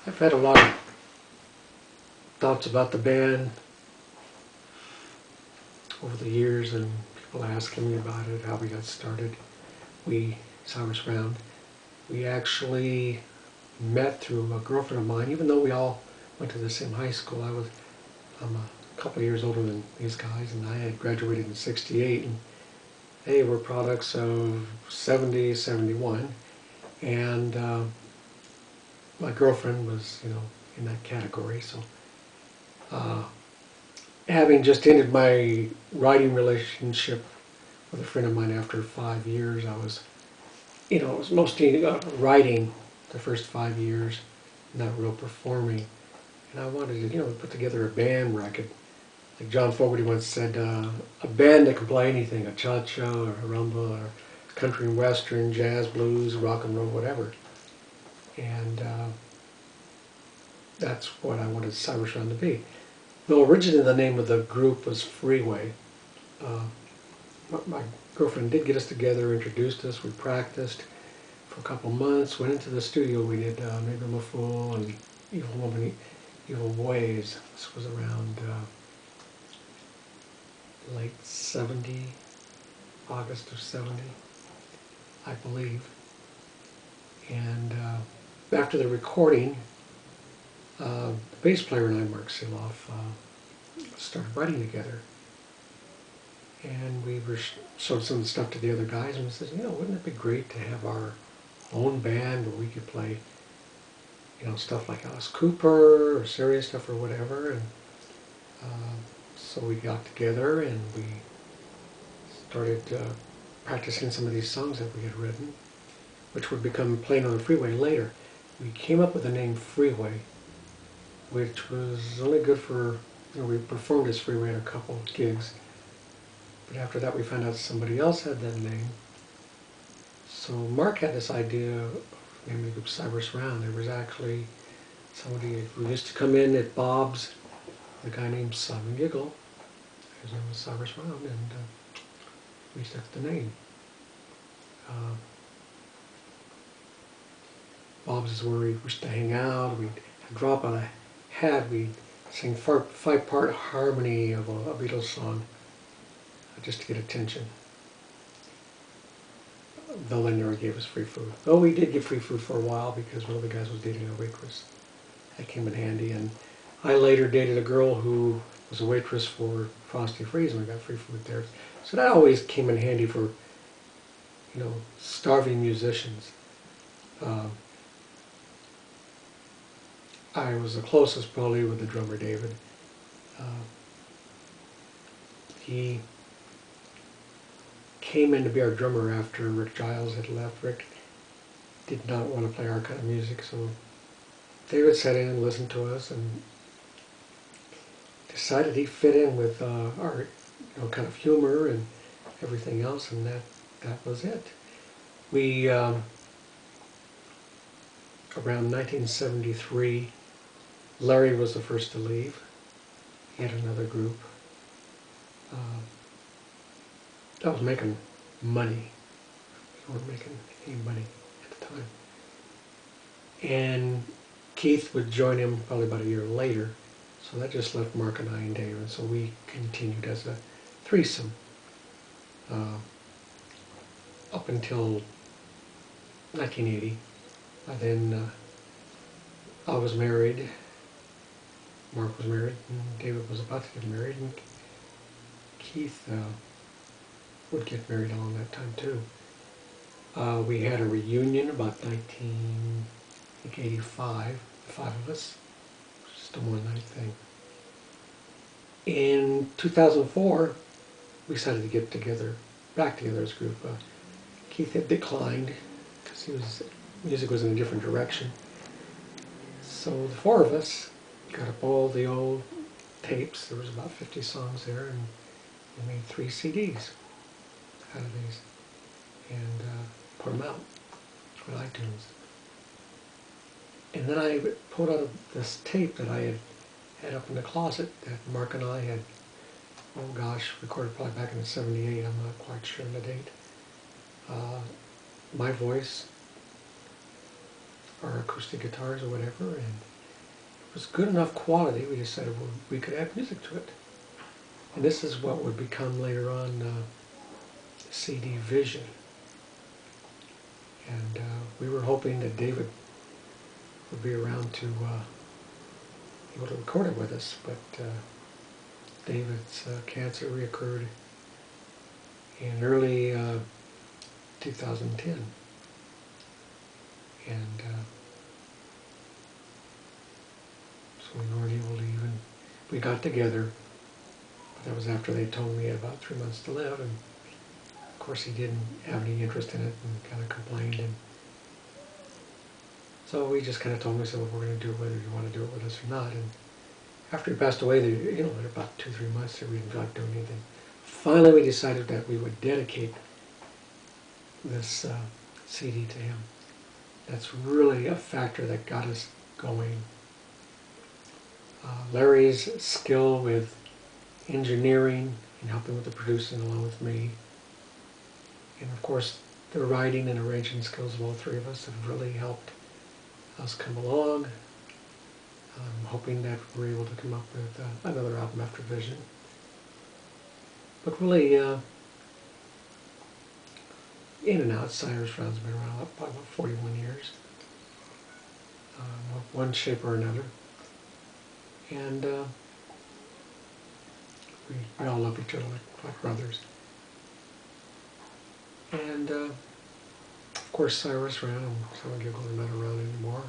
I've had a lot of thoughts about the band over the years, and people asking me about it, how we got started. Cyrus Round, we actually met through a girlfriend of mine, even though we all went to the same high school. I'm a couple of years older than these guys, and I had graduated in '68, and they were products of '70, '71, and my girlfriend was, in that category. So, having just ended my writing relationship with a friend of mine after 5 years, I was, it was mostly writing the first 5 years, not real performing. And I wanted to, put together a band where I could, like John Fogerty once said, a band that can play anything, a cha-cha or a rumba or country and western, jazz, blues, rock and roll, whatever. And that's what I wanted Cyrus Round to be. Though originally the name of the group was Freeway. My girlfriend did get us together, introduced us, we practiced for a couple months, went into the studio, we did Maybe I'm a Fool and Evil Woman, Evil Ways. This was around late 70, August of 70, I believe. And after the recording, the bass player and I, Mark Siloff, started writing together. And we showed some of the stuff to the other guys, and we said, wouldn't it be great to have our own band where we could play, stuff like Alice Cooper or serious stuff or whatever. And so we got together and we started practicing some of these songs that we had written, which would become Playing on the Freeway later. We came up with the name Freeway, which was only good for, we performed as Freeway at a couple of gigs. But after that we found out somebody else had that name. So Mark had this idea of naming the group Cyrus Round. There was actually somebody who used to come in at Bob's, a guy named Simon Giggle. His name was Cyrus Round, and we stuck the name. Bob's is where we used to hang out. We'd drop a hat. We'd sing five-part harmony of a Beatles song, just to get attention. Though they never gave us free food. Though we did get free food for a while because one of the guys was dating a waitress. That came in handy. And I later dated a girl who was a waitress for Frosty Freeze, and we got free food there. So that always came in handy for, starving musicians. I was the closest probably with the drummer David. He came in to be our drummer after Rick Giles had left. Rick did not want to play our kind of music, so David sat in and listened to us and decided he fit in with our kind of humor and everything else, and that was it. We around 1973, Larry was the first to leave. He had another group that was making money. We weren't making any money at the time. And Keith would join him probably about a year later. So that just left Mark and I and Dave, and so we continued as a threesome up until 1980. By then I was married, Mark was married, and David was about to get married, and Keith would get married along that time too. We had a reunion about 1985, the five of us. Just a one-night thing. In 2004, we decided to get back together as a group. Keith had declined because music was in a different direction. So the four of us got up all the old tapes. There was about 50 songs there, and we made 3 CDs out of these and put them out on iTunes. And then I pulled out this tape that I had up in the closet that Mark and I had, recorded probably back in '78, I'm not quite sure the date. My voice, our acoustic guitars or whatever, and was good enough quality, we decided we could add music to it. And this is what would become later on CD Vision. And we were hoping that David would be around to able to record it with us, but David's cancer reoccurred in early 2010. And so we weren't able to even, we got together, but that was after they told me he had about 3 months to live, and of course he didn't have any interest in it and kind of complained. And so we just kind of told him, we said, well, we're going to do it whether you want to do it with us or not. And after he passed away, there about 2-3 months that we didn't like doing anything. Finally, we decided that we would dedicate this CD to him. That's really a factor that got us going. Larry's skill with engineering and helping with the producing along with me, and of course the writing and arranging skills of all three of us have really helped us come along. I'm hoping that we're able to come up with another album after Vision. But really, in and out, Cyrus Round's been around about 41 years, one shape or another. And we all love each other like brothers. And of course Cyrus Round and Simon Giggle are not around anymore.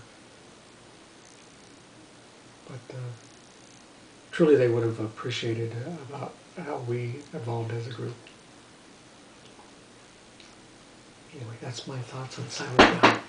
But truly they would have appreciated about how we evolved as a group. Anyway, that's my thoughts on Cyrus Round.